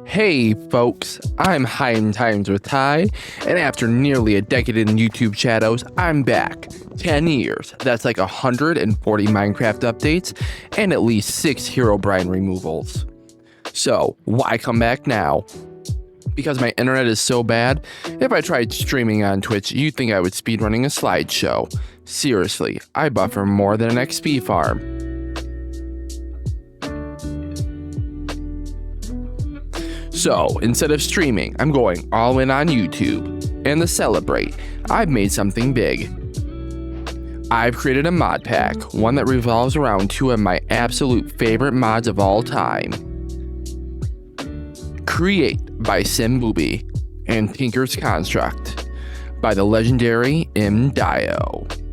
Hey folks, I'm High in Times with Ty, and after nearly a decade in YouTube shadows, I'm back. 10 years, that's like 140 Minecraft updates, and at least 6 Herobrine removals. So, why come back now? Because my internet is so bad, if I tried streaming on Twitch, you'd think I was speedrunning a slideshow. Seriously, I buffer more than an XP farm. So, instead of streaming, I'm going all in on YouTube. And to celebrate, I've made something big. I've created a mod pack, one that revolves around two of my absolute favorite mods of all time. Create by Simbubi and Tinkers Construct by the legendary mDiyo.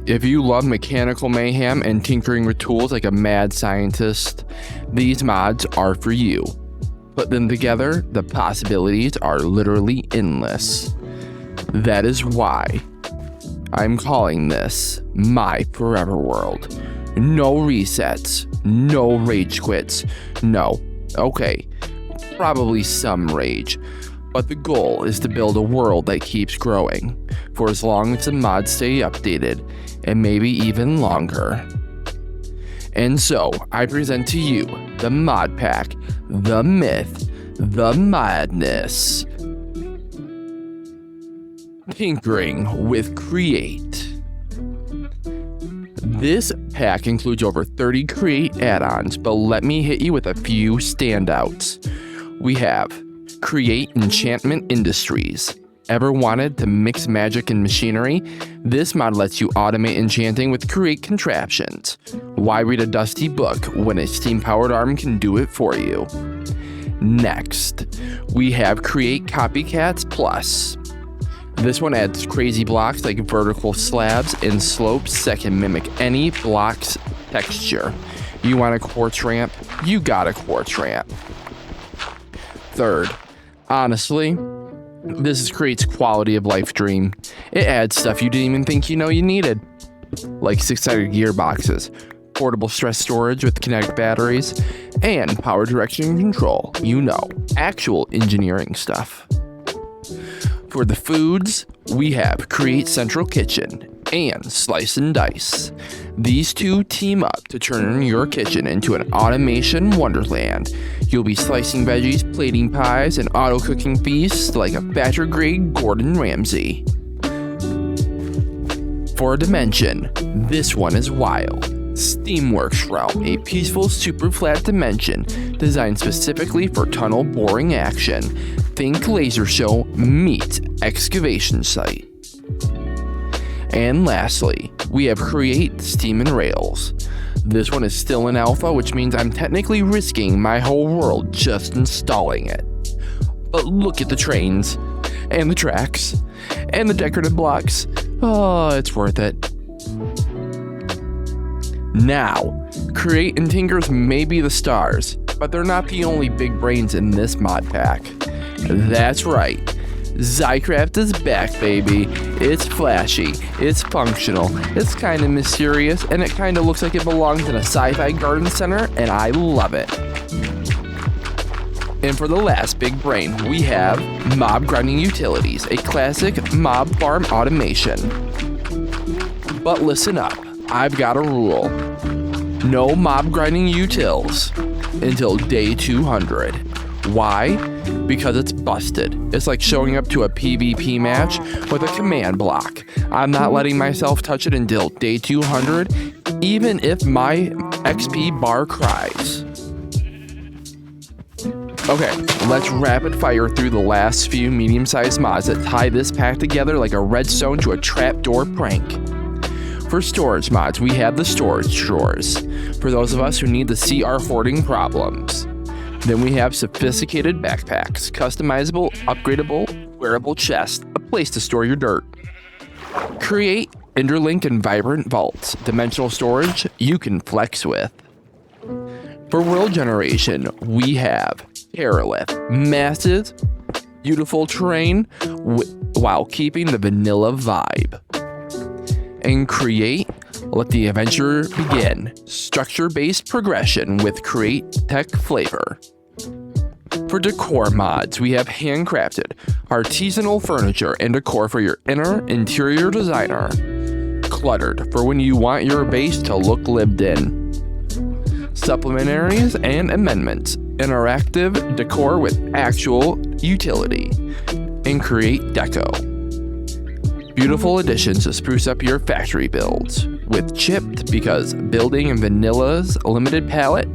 If you love mechanical mayhem and tinkering with tools like a mad scientist, these mods are for you. Put them together, the possibilities are literally endless. That is why I'm calling this my forever world. No resets, no rage quits, no, okay, probably some rage, but the goal is to build a world that keeps growing for as long as the mods stay updated, and maybe even longer. And so, I present to you the mod pack, the myth, the madness. Tinkering with Create. This pack includes over 30 Create add-ons, but let me hit you with a few standouts. We have Create Enchantment Industries. Ever wanted to mix magic and machinery? This mod lets you automate enchanting with Create contraptions. Why read a dusty book when a steam-powered arm can do it for you? Next, we have Create Copycats Plus. This one adds crazy blocks like vertical slabs and slopes that can mimic any block's texture. You want a quartz ramp? You got a quartz ramp. Third, honestly, this Create's quality of life dream. It adds stuff you didn't even think you needed. Like 6-sided gearboxes, portable stress storage with kinetic batteries, and power direction control. Actual engineering stuff. For the foods, we have Create Central Kitchen and Slice and Dice. These two team up to turn your kitchen into an automation wonderland. You'll be slicing veggies, plating pies, and auto-cooking feasts like a Thatcher-grade Gordon Ramsay. For a dimension, this one is wild. Steamworks Realm, a peaceful, super flat dimension designed specifically for tunnel boring action. Think laser show meets excavation site. And lastly, we have Create Steam and Rails. This one is still in alpha, which means I'm technically risking my whole world just installing it. But look at the trains, and the tracks, and the decorative blocks. Oh, it's worth it. Now, Create and Tinkers may be the stars, but they're not the only big brains in this mod pack. That's right. Zycraft is back, baby. It's flashy, it's functional, it's kind of mysterious, and it kind of looks like it belongs in a sci-fi garden center, and I love it. And for the last big brain, we have Mob Grinding Utilities, a classic mob farm automation. But listen up, I've got a rule. No mob grinding utils until day 200. Why? Because it's busted. It's like showing up to a PvP match with a command block. I'm not letting myself touch it until day 200, even if my XP bar cries. Okay, let's rapid fire through the last few medium-sized mods that tie this pack together like a redstone to a trapdoor prank. For storage mods, we have the storage drawers, for those of us who need to see our hoarding problems. Then we have sophisticated backpacks, customizable, upgradable, wearable chests, a place to store your dirt. Create interlink and vibrant vaults, dimensional storage you can flex with. For world generation, we have Terralith, massive, beautiful terrain while keeping the vanilla vibe. And Create Let the adventure begin. Structure-based progression with create tech flavor. For decor mods, we have handcrafted, artisanal furniture and decor for your interior designer. Cluttered, for when you want your base to look lived in. Supplementaries and amendments, interactive decor with actual utility. And create deco. Beautiful additions to spruce up your factory builds. With chipped, because building in Vanilla's limited palette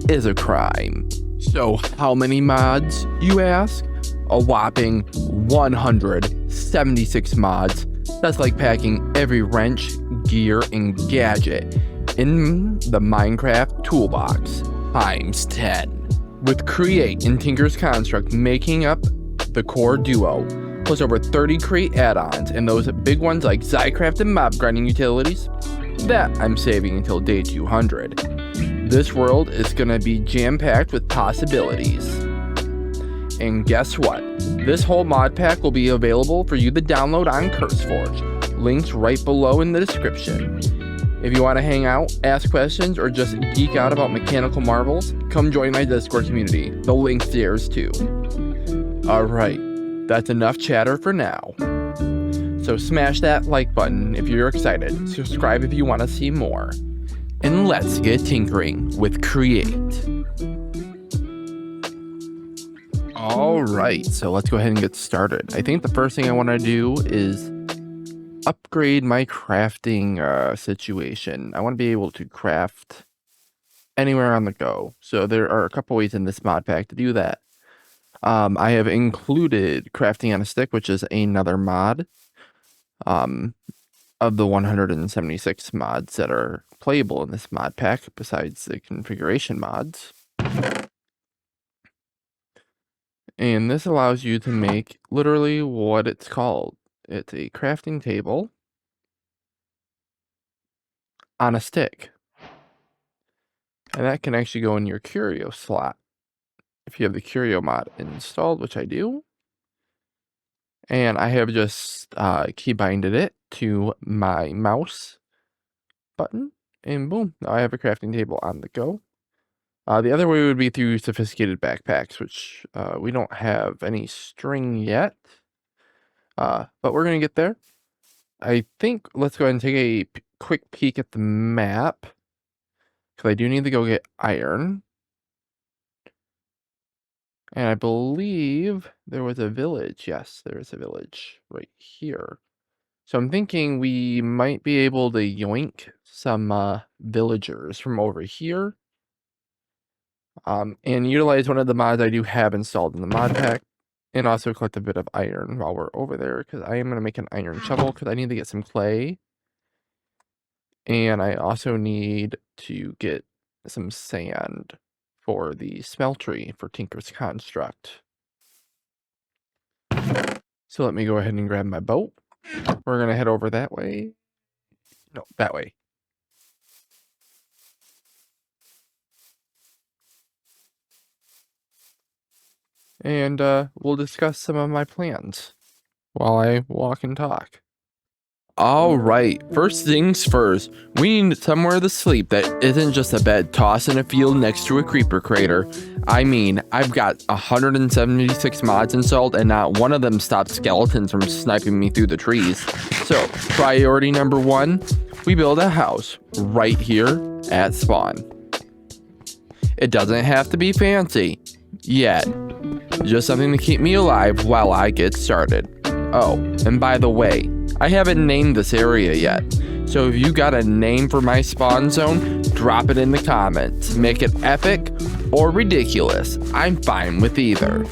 is a crime. So how many mods, you ask? A whopping 176 mods. That's like packing every wrench, gear, and gadget in the Minecraft toolbox times 10. With Create and Tinkers Construct making up the core duo, plus over 30 Create add-ons and those big ones like Zycraft and mob grinding utilities, that I'm saving until day 200. This world is gonna be jam-packed with possibilities. And guess what? This whole mod pack will be available for you to download on CurseForge. Links right below in the description. If you want to hang out, ask questions, or just geek out about mechanical marvels, come join my Discord community. The link's there too. Alright, that's enough chatter for now. So smash that like button if you're excited, subscribe if you want to see more, and let's get tinkering with Create. Alright, so let's go ahead and get started. I think the first thing I want to do is upgrade my crafting situation. I want to be able to craft anywhere on the go. So there are a couple ways in this mod pack to do that. I have included crafting on a stick, which is another mod of the 176 mods that are playable in this mod pack, besides the configuration mods. And this allows you to make literally what it's called. It's a crafting table on a stick. And that can actually go in your curio slot if you have the curio mod installed, which I do. And I have just keybinded it to my mouse button, and boom, now I have a crafting table on the go. The other way would be through sophisticated backpacks, which we don't have any string yet, but we're going to get there. I think let's go ahead and take a quick peek at the map, because I do need to go get iron. And I believe there was a village. Yes, there is a village right here. So I'm thinking we might be able to yoink some villagers from over here. And utilize one of the mods I do have installed in the mod pack. And also collect a bit of iron while we're over there, because I am going to make an iron shovel, because I need to get some clay. And I also need to get some sand for the smeltery for Tinkers Construct. So let me go ahead and grab my boat. We're going to head over that way. No, that way. And we'll discuss some of my plans while I walk and talk. Alright, first things first, we need somewhere to sleep that isn't just a bed tossed in a field next to a creeper crater. I mean, I've got 176 mods installed and not one of them stopped skeletons from sniping me through the trees. So, priority number 1, we build a house right here at spawn. It doesn't have to be fancy yet, just something to keep me alive while I get started. Oh, and by the way, I haven't named this area yet, so if you got a name for my spawn zone, drop it in the comments. Make it epic or ridiculous. I'm fine with either.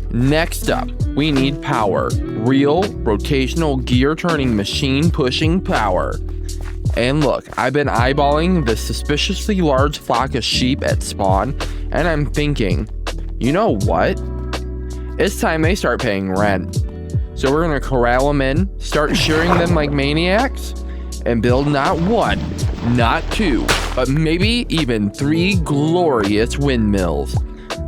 Next up, we need power. Real, rotational gear turning machine pushing power. And look, I've been eyeballing this suspiciously large flock of sheep at spawn, and I'm thinking, you know what? It's time they start paying rent. So we're gonna corral them in, start shearing them like maniacs, and build not 1, not 2, but maybe even 3 glorious windmills.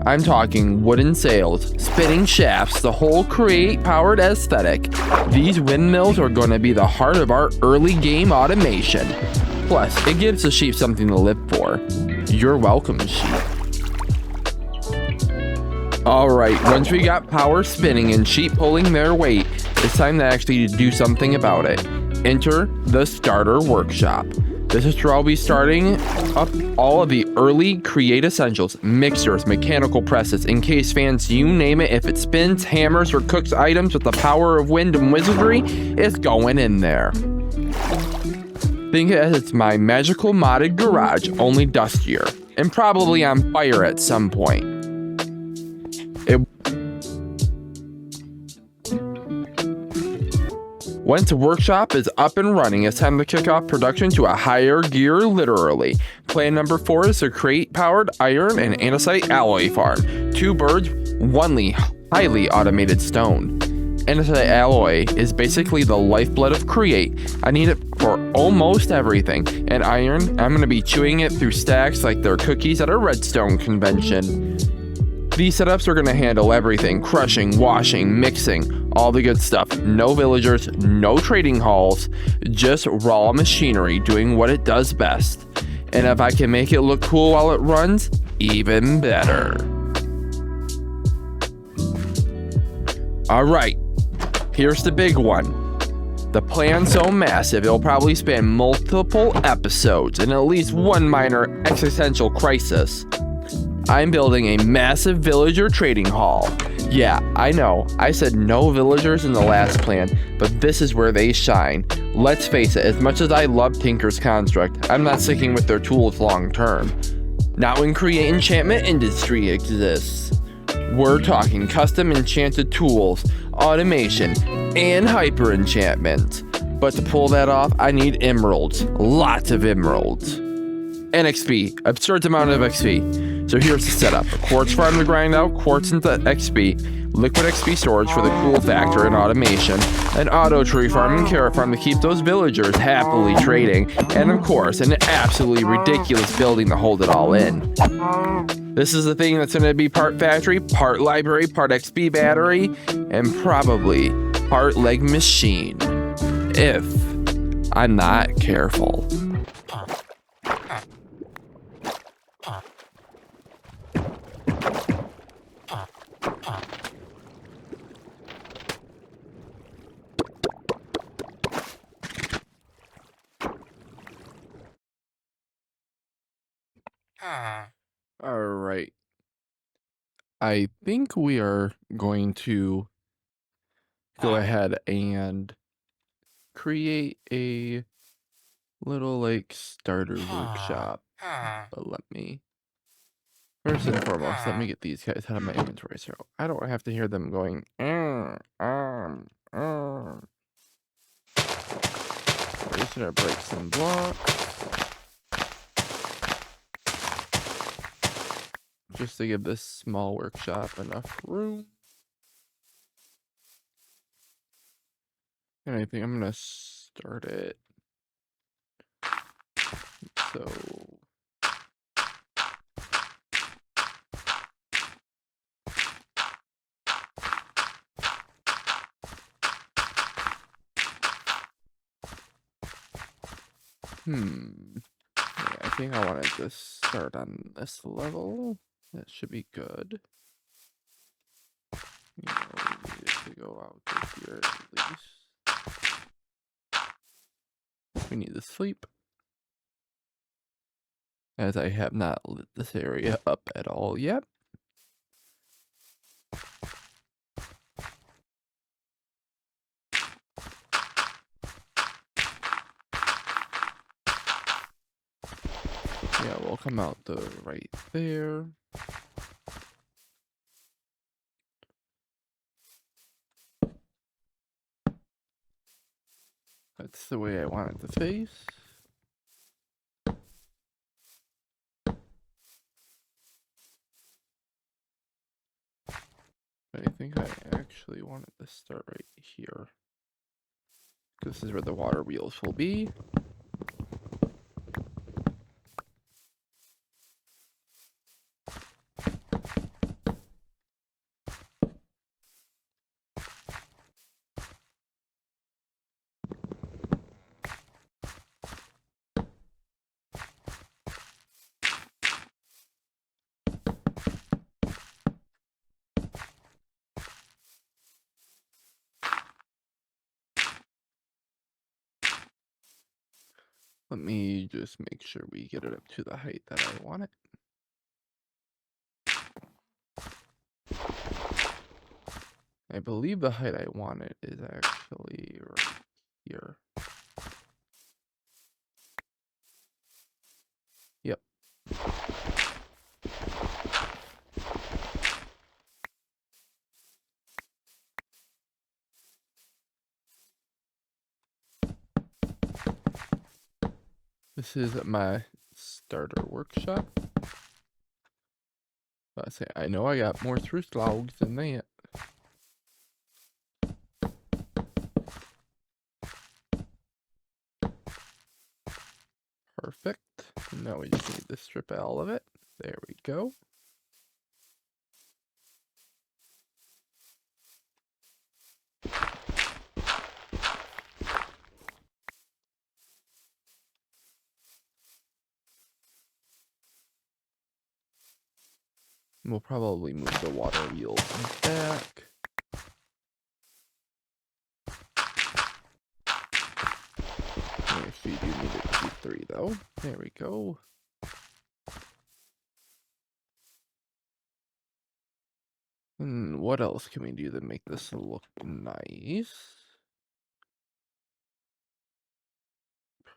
I'm talking wooden sails, spinning shafts, the whole Create-powered aesthetic. These windmills are going to be the heart of our early game automation. Plus, it gives the sheep something to live for. You're welcome, sheep. Alright, once we got power spinning and sheep pulling their weight, it's time to actually do something about it. Enter the starter workshop. This is where I'll be starting up all of the early Create essentials, mixers, mechanical presses, encased fans, you name it. If it spins, hammers, or cooks items with the power of wind and wizardry, it's going in there. Think of it as it's my magical modded garage, only dustier, and probably on fire at some point. Once the workshop is up and running, it's time to kick off production to a higher gear, literally. Plan number 4 is to create powered iron and andesite alloy farm. 2 birds, 1 highly automated stone. Andesite alloy is basically the lifeblood of Create. I need it for almost everything. And iron, I'm going to be chewing it through stacks like they're cookies at a redstone convention. These setups are going to handle everything: crushing, washing, mixing, all the good stuff. No villagers, no trading halls, just raw machinery doing what it does best. And if I can make it look cool while it runs, even better. Alright, here's the big one. The plan's so massive, it'll probably span multiple episodes and at least one minor existential crisis. I'm building a massive villager trading hall. Yeah, I know, I said no villagers in the last plan, but this is where they shine. Let's face it, as much as I love Tinkers Construct, I'm not sticking with their tools long term. Not when Create enchantment industry exists. We're talking custom enchanted tools, automation, and hyper enchantment. But to pull that off, I need emeralds. Lots of emeralds. And XP, absurd amount of XP. So here's the setup: a quartz farm to grind out quartz into XP, liquid XP storage for the cool factor and automation, an auto tree farm and carrot farm to keep those villagers happily trading, and of course, an absolutely ridiculous building to hold it all in. This is the thing that's going to be part factory, part library, part XP battery, and probably part leg machine, if I'm not careful. All right. I think we are going to go ahead and create a little like starter workshop. But let me, first and foremost, let me get these guys out of my inventory so I don't have to hear them going, We're just gonna break some blocks. Just to give this small workshop enough room. And I think I'm gonna start it. So yeah, I think I wanted to start on this level. That should be good. You know, we need it to go out to here at least. We need to sleep, as I have not lit this area up at all yet. Yeah, we'll come out the right there. That's the way I want it to face. But I think I actually wanted to start right here. This is where the water wheels will be. Let me just make sure we get it up to the height that I want it. I believe the height I want it is actually right here. Yep. This is my starter workshop. I know I got more spruce logs than that. Perfect. Now we just need to strip all of it. There we go. We'll probably move the water wheel back. We actually do need it to be 3 though. There we go. And what else can we do to make this look nice?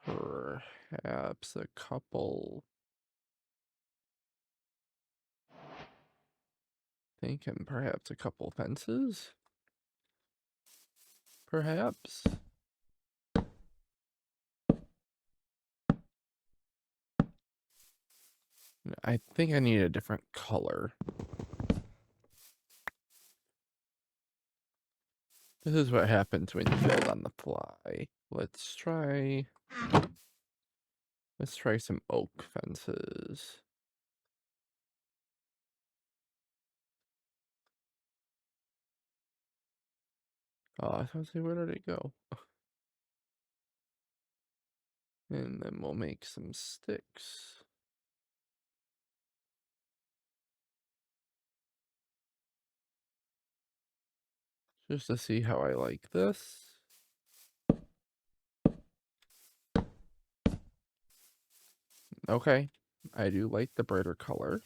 Perhaps a couple. Thinking perhaps a couple fences. Perhaps. I think I need a different color. This is what happens when you build on the fly. Let's try some oak fences. Oh, I was gonna say, where did it go? And then we'll make some sticks. Just to see how I like this. Okay, I do like the brighter color.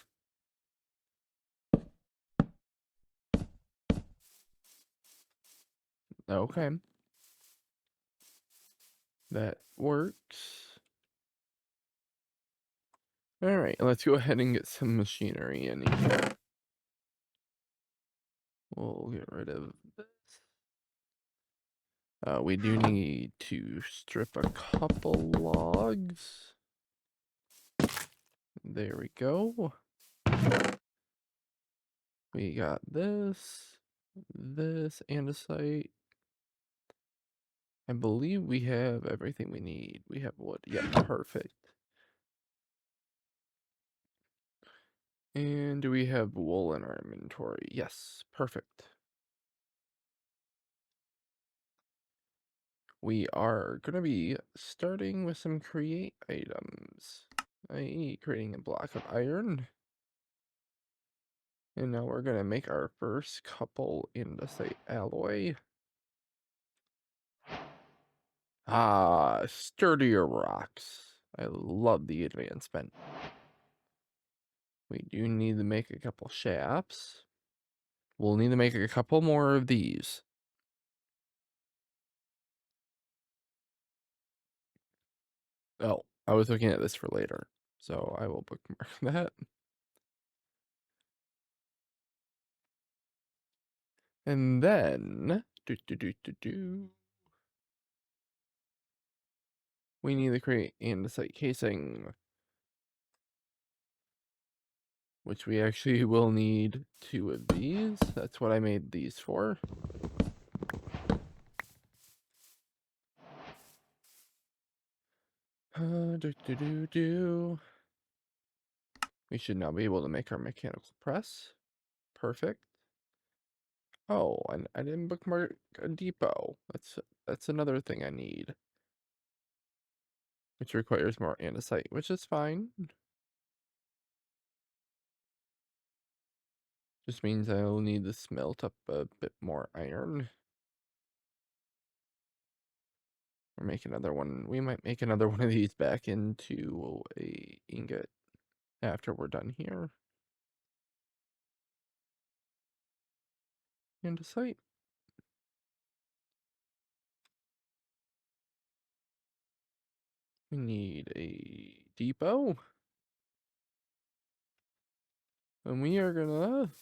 Okay. That works. Alright, let's go ahead and get some machinery in here. We'll get rid of this. We do need to strip a couple logs. There we go. We got this, andesite. I believe we have everything we need. We have wood. Yeah, perfect. And do we have wool in our inventory? Yes, perfect. We are going to be starting with some create items, i.e. creating a block of iron. And now we're going to make our first couple andesite alloy. Ah, sturdier rocks. I love the advancement. We do need to make a couple shafts. We'll need to make a couple more of these. Oh, I was looking at this for later, so I will bookmark that. And then, we need to create andesite casing, which we actually will need 2 of these. That's what I made these for. We should now be able to make our mechanical press. Perfect. Oh, and I didn't bookmark a depot. That's another thing I need, which requires more andesite, which is fine. Just means I'll need to smelt up a bit more iron. Or make another one. We might make another one of these back into a ingot after we're done here. Andesite. We need a depot. And we are gonna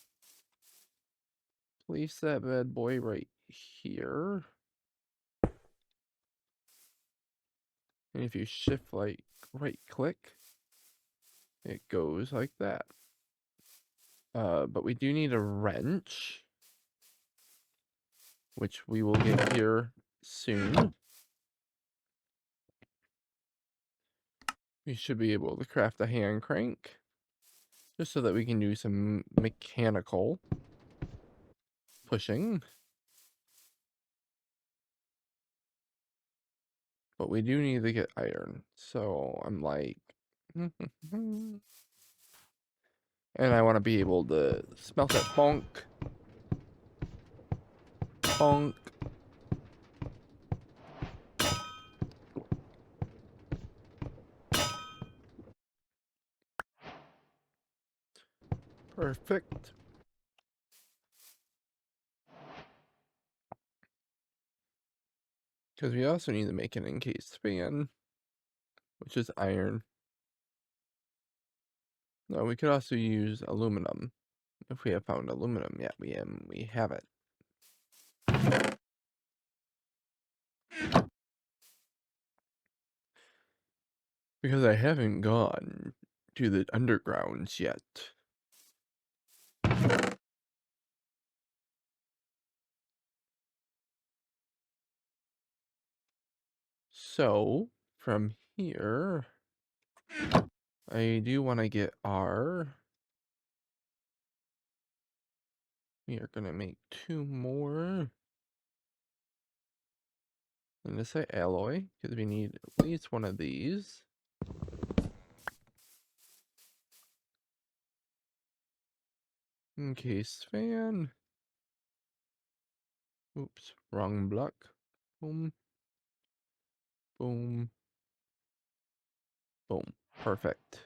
place that bad boy right here. And if you shift like right click, it goes like that. But we do need a wrench, which we will get here soon. We should be able to craft a hand crank, just so that we can do some mechanical pushing. But we do need to get iron, so I'm like... And I want to be able to smelt it. Bonk. Bonk. Perfect. Because we also need to make an encased fan, which is iron. No, we could also use aluminum. If we have found aluminum, yeah, we have it. Because I haven't gone to the undergrounds yet. So, from here, I do want to get our... We are going to make 2 more. I'm going to say alloy, because we need at least one of these. Encased fan. Oops, wrong block. Boom. Boom. Boom. Perfect.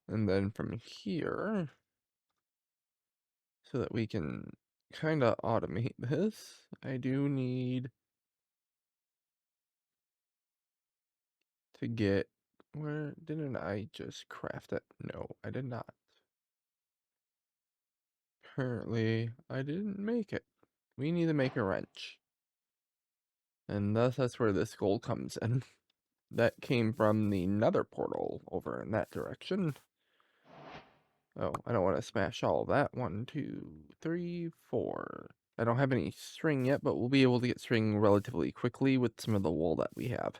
And then from here, so that we can kind of automate this, I do need to get... Where didn't I just craft it? No, I did not. Apparently, I didn't make it. We need to make a wrench. And thus, that's where this gold comes in. That came from the nether portal over in that direction. Oh, I don't want to smash all of that. 1, 2, 3, 4. I don't have any string yet, but we'll be able to get string relatively quickly with some of the wool that we have.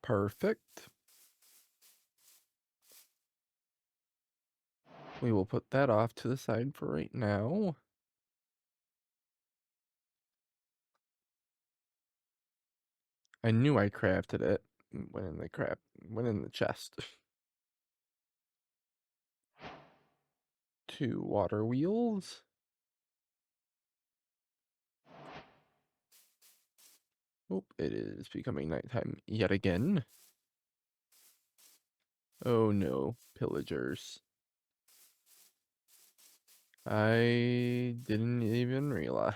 Perfect. We will put that off to the side for right now. I knew I crafted it. Went in the chest. 2 water wheels. Oh, it is becoming nighttime yet again. Oh no, pillagers. I didn't even realize.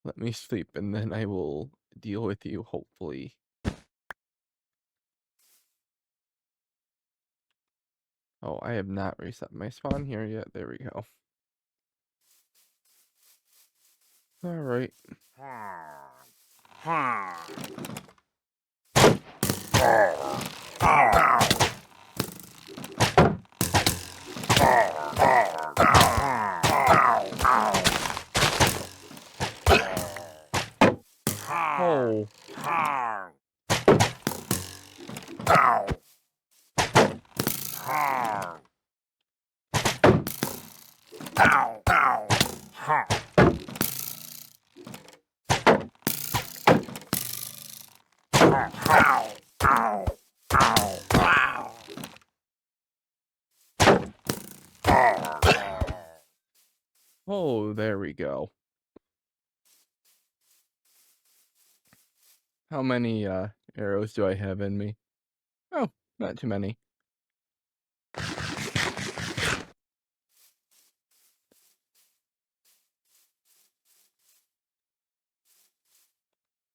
Let me sleep and then I will deal with you, hopefully. Oh, I have not reset my spawn here yet. There we go. Alright. Oh. Oh, there we go. How many arrows do I have in me? Oh, not too many.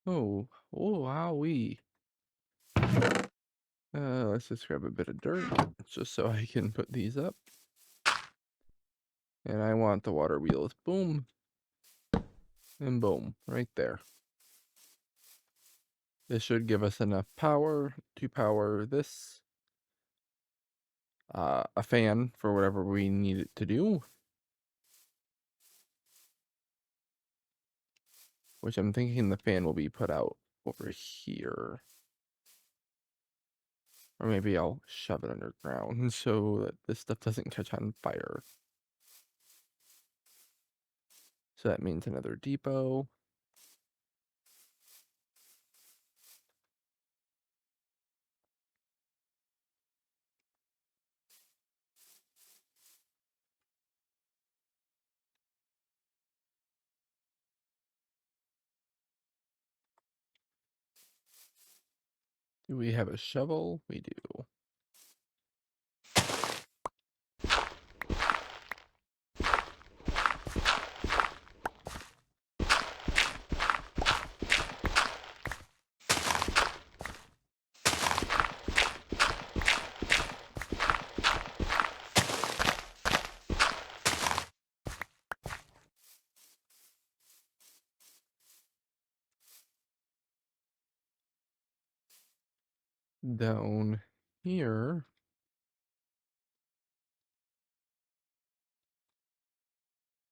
Oh, wowee. Let's just grab a bit of dirt just so I can put these up. And I want the water wheels. Boom. And boom. Right there. This should give us enough power to power this. A fan for whatever we need it to do. Which I'm thinking the fan will be put out over here. Or maybe I'll shove it underground so that this stuff doesn't catch on fire. So that means another depot. Do we have a shovel? We do. Down here.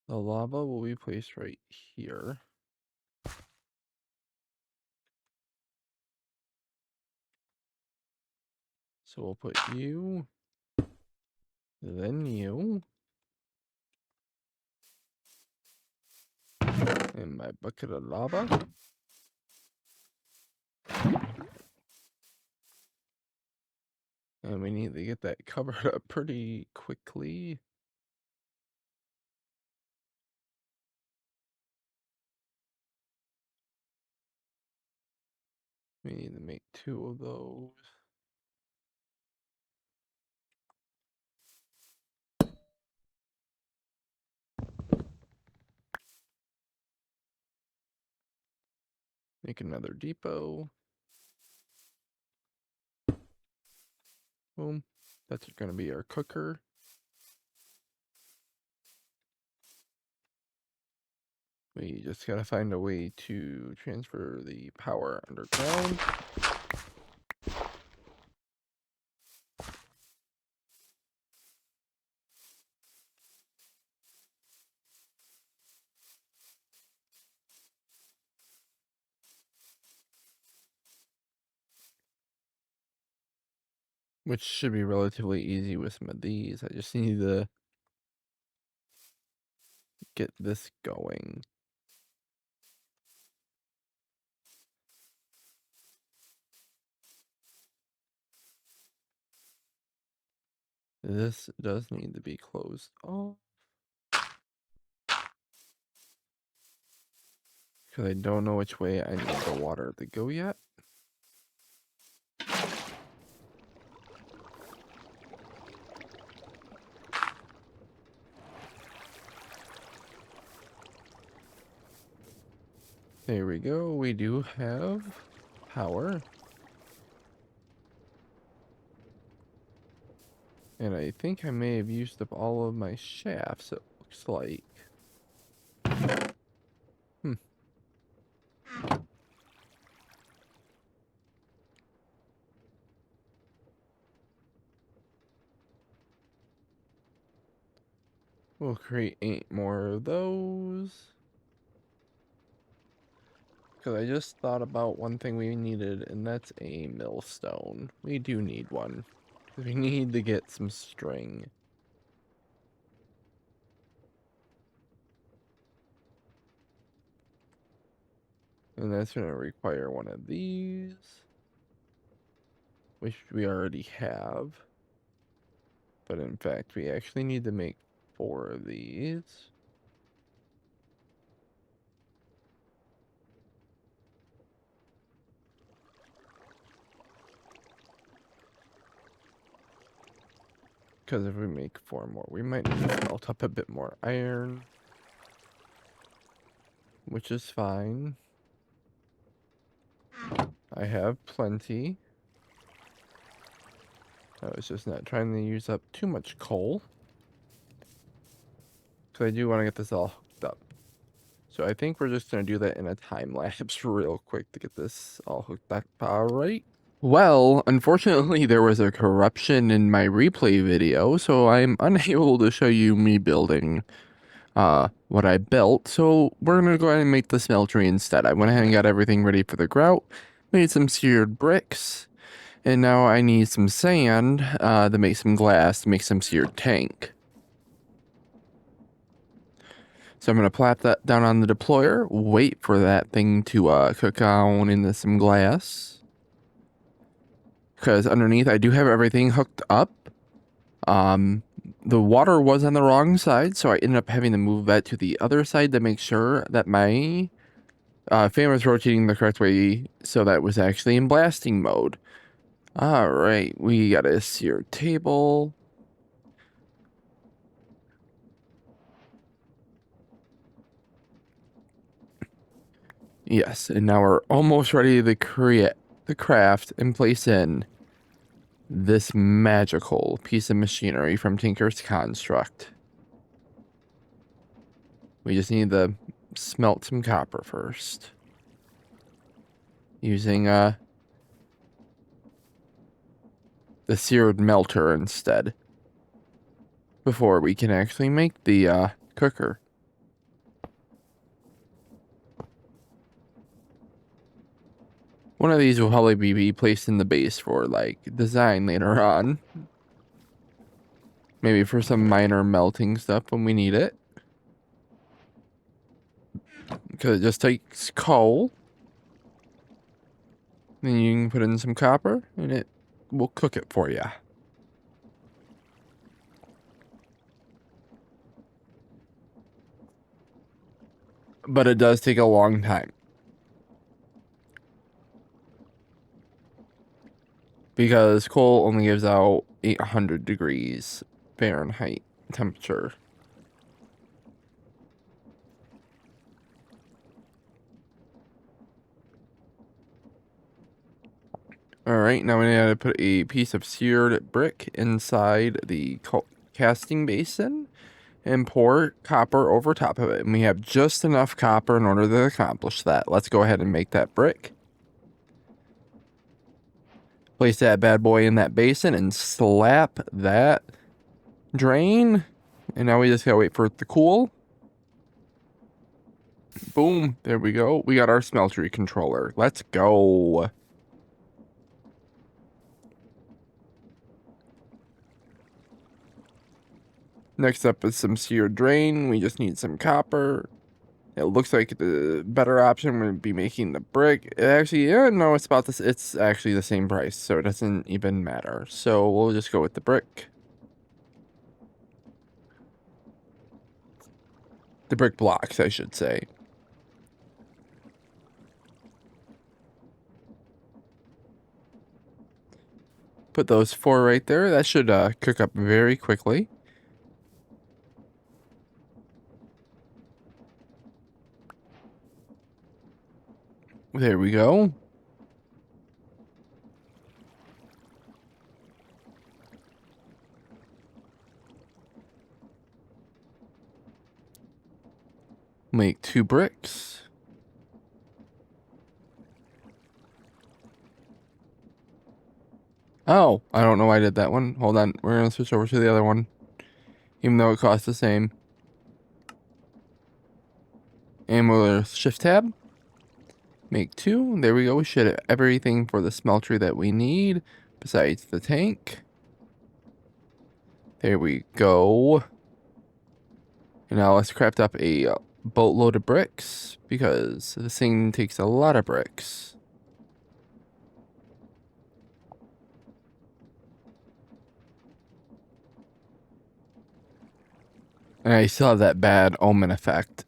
The lava will be placed right here. So we'll put you, then you, in my bucket of lava. And we need to get that covered up pretty quickly. We need to make 2 of those. Make another depot. Boom. That's going to be our cooker. We just got to find a way to transfer the power underground. Which should be relatively easy with some of these. I just need to get this going. This does need to be closed off. Because I don't know which way I need the water to go yet. There we go. We do have power. And I think I may have used up all of my shafts, it looks like. We'll create 8 more of those. Because I just thought about one thing we needed, and that's a millstone. We do need one. We need to get some string. And that's going to require one of these, which we already have. But in fact, we actually need to make 4 of these. Because if we make 4 more, we might need to melt up a bit more iron. Which is fine. I have plenty. I was just not trying to use up too much coal. Because I do want to get this all hooked up. So I think we're just going to do that in a time lapse real quick to get this all hooked up. Alright. Well, unfortunately there was a corruption in my replay video, so I'm unable to show you me building what I built. So we're going to go ahead and make the smeltery instead. I went ahead and got everything ready for the grout, made some seared bricks, and now I need some sand to make some glass to make some seared tank. So I'm going to plop that down on the deployer, wait for that thing to cook down into some glass. Because underneath I do have everything hooked up. The water was on the wrong side, so I ended up having to move that to the other side to make sure that my fan was rotating the correct way so that it was actually in blasting mode. Alright, we got a seared table. Yes, and now we're almost ready to create the craft and place in this magical piece of machinery from Tinkers Construct. We just need to smelt some copper first. Using the seared melter instead. Before we can actually make the cooker. One of these will probably be placed in the base for like design later on. Maybe for some minor melting stuff when we need it. Because it just takes coal. Then you can put in some copper and it will cook it for you. But it does take a long time. Because coal only gives out 800 degrees Fahrenheit temperature. Alright, now we need to put a piece of seared brick inside the casting basin and pour copper over top of it. And we have just enough copper in order to accomplish that. Let's go ahead and make that brick. Place that bad boy in that basin and slap that drain. And now we just gotta wait for it to cool. Boom, there we go. We got our smeltery controller. Let's go. Next up is some seared drain. We just need some copper. It looks like the better option would be making the brick. It actually, no, it's about this. It's actually the same price, so it doesn't even matter. So we'll just go with the brick. The brick blocks, I should say. Put those 4 right there. That should cook up very quickly. There we go. Make 2 bricks. Oh, I don't know why I did that one. Hold on. We're going to switch over to the other one. Even though it costs the same. And we'll shift tab. Make 2. There we go. We should have everything for the smeltery that we need. Besides the tank. There we go. And now let's craft up a boatload of bricks because this thing takes a lot of bricks. And I still have that bad omen effect.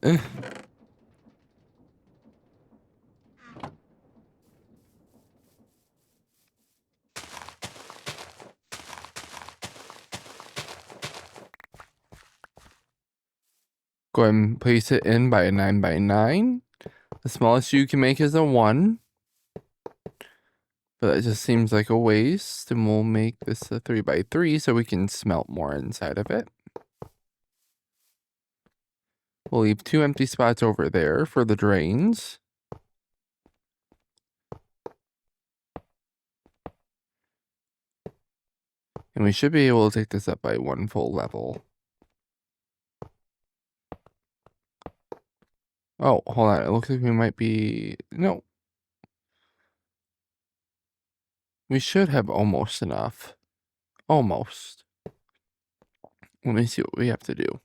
Go ahead and place it in by a 9x9. The smallest you can make is a 1. But that just seems like a waste. And we'll make this a 3x3 so we can smelt more inside of it. We'll leave 2 empty spots over there for the drains. And we should be able to take this up by 1 full level. Oh, hold on. It looks like we might be... No. We should have almost enough. Almost. Let me see what we have to do.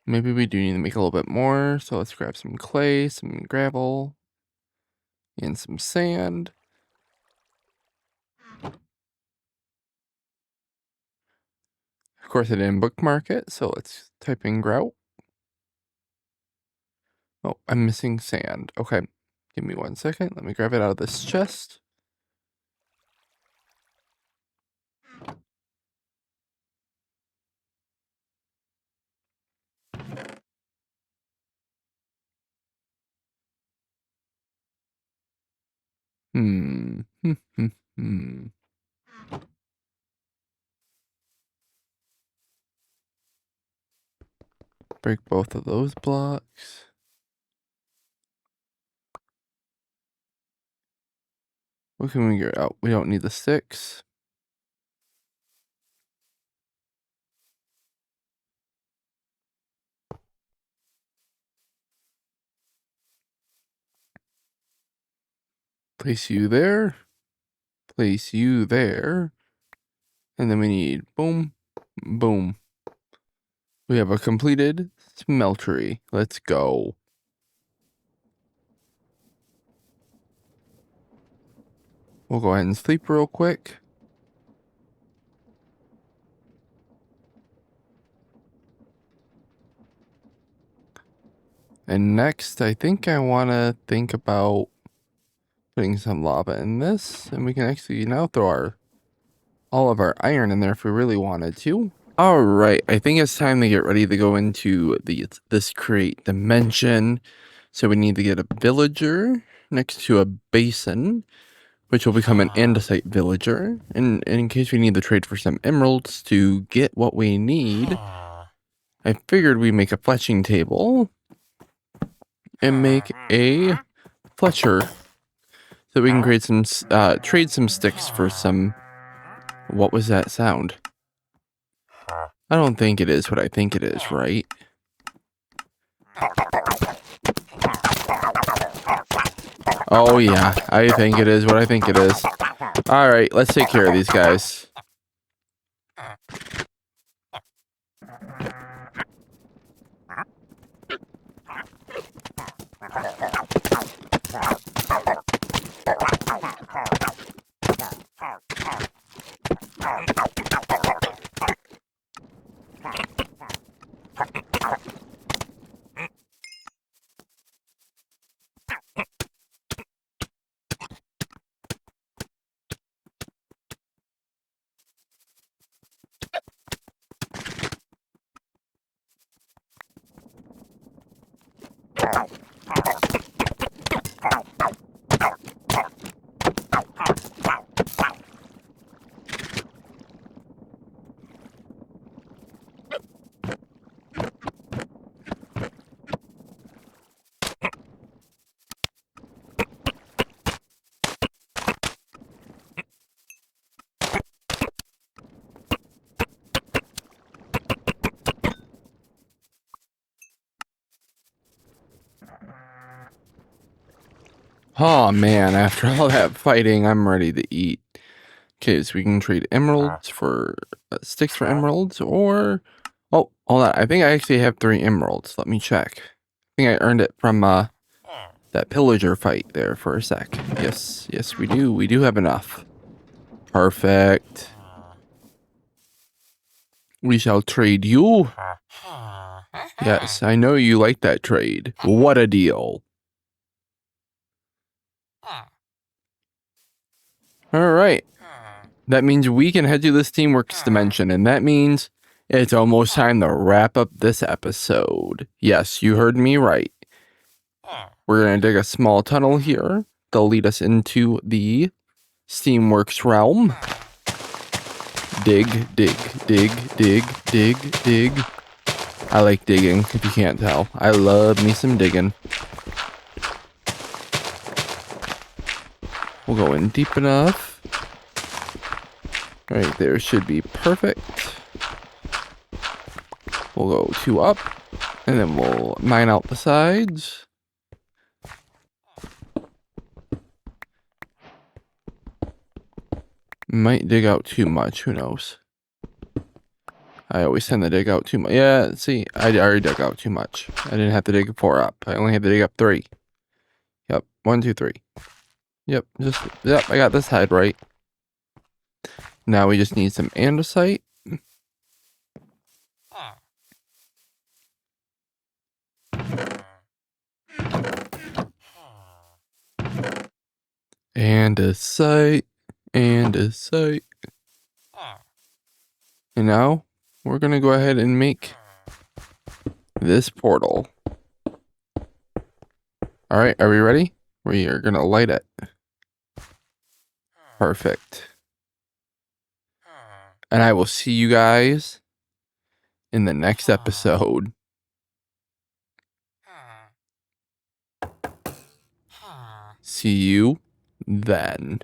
Maybe we do need to make a little bit more. So let's grab some clay, some gravel, and some sand. Of course, I didn't bookmark it, so let's type in grout. Oh, I'm missing sand. Okay, give me 1 second. Let me grab it out of this chest. Break both of those blocks. What can we get out? We don't need the sticks. Place you there. Place you there. And then we need boom, boom. We have a completed smeltery. Let's go. We'll go ahead and sleep real quick. And next, I think I want to think about putting some lava in this. And we can actually now throw all of our iron in there if we really wanted to. All right, I think it's time to get ready to go into this create dimension. So we need to get a villager next to a basin, which will become an andesite villager. And in case we need to trade for some emeralds to get what we need, I figured we'd make a fletching table and make a fletcher so we can create some trade some sticks for some. What was that sound? I don't think it is what I think it is, right? Oh yeah, I think it is what I think it is. All right, let's take care of these guys. Oh man, after all that fighting, I'm ready to eat. Okay, so we can trade emeralds for sticks for emeralds, or... Oh, hold on. I think I actually have 3 emeralds. Let me check. I think I earned it from that pillager fight there for a sec. Yes, yes, we do. We do have enough. Perfect. We shall trade you. Yes, I know you like that trade. What a deal. All right. That means we can head to this Teamworks dimension, and that means it's almost time to wrap up this episode. Yes, you heard me right. We're going to dig a small tunnel here. They'll lead us into the Steamworks realm. Dig, dig, dig, dig, dig, dig. I like digging, if you can't tell. I love me some digging. We'll go in deep enough. Right there should be perfect. We'll go 2 up, and then we'll mine out the sides. Might dig out too much, who knows? I always tend to dig out too much. Yeah, see, I already dug out too much. I didn't have to dig 4 up. I only had to dig up 3. Yep, 1, 2, 3. Yep, I got this side right. Now we just need some andesite. Andesite. Andesite. And now we're gonna go ahead and make this portal. Alright, are we ready? We are gonna light it. Perfect. And I will see you guys in the next episode. See you then.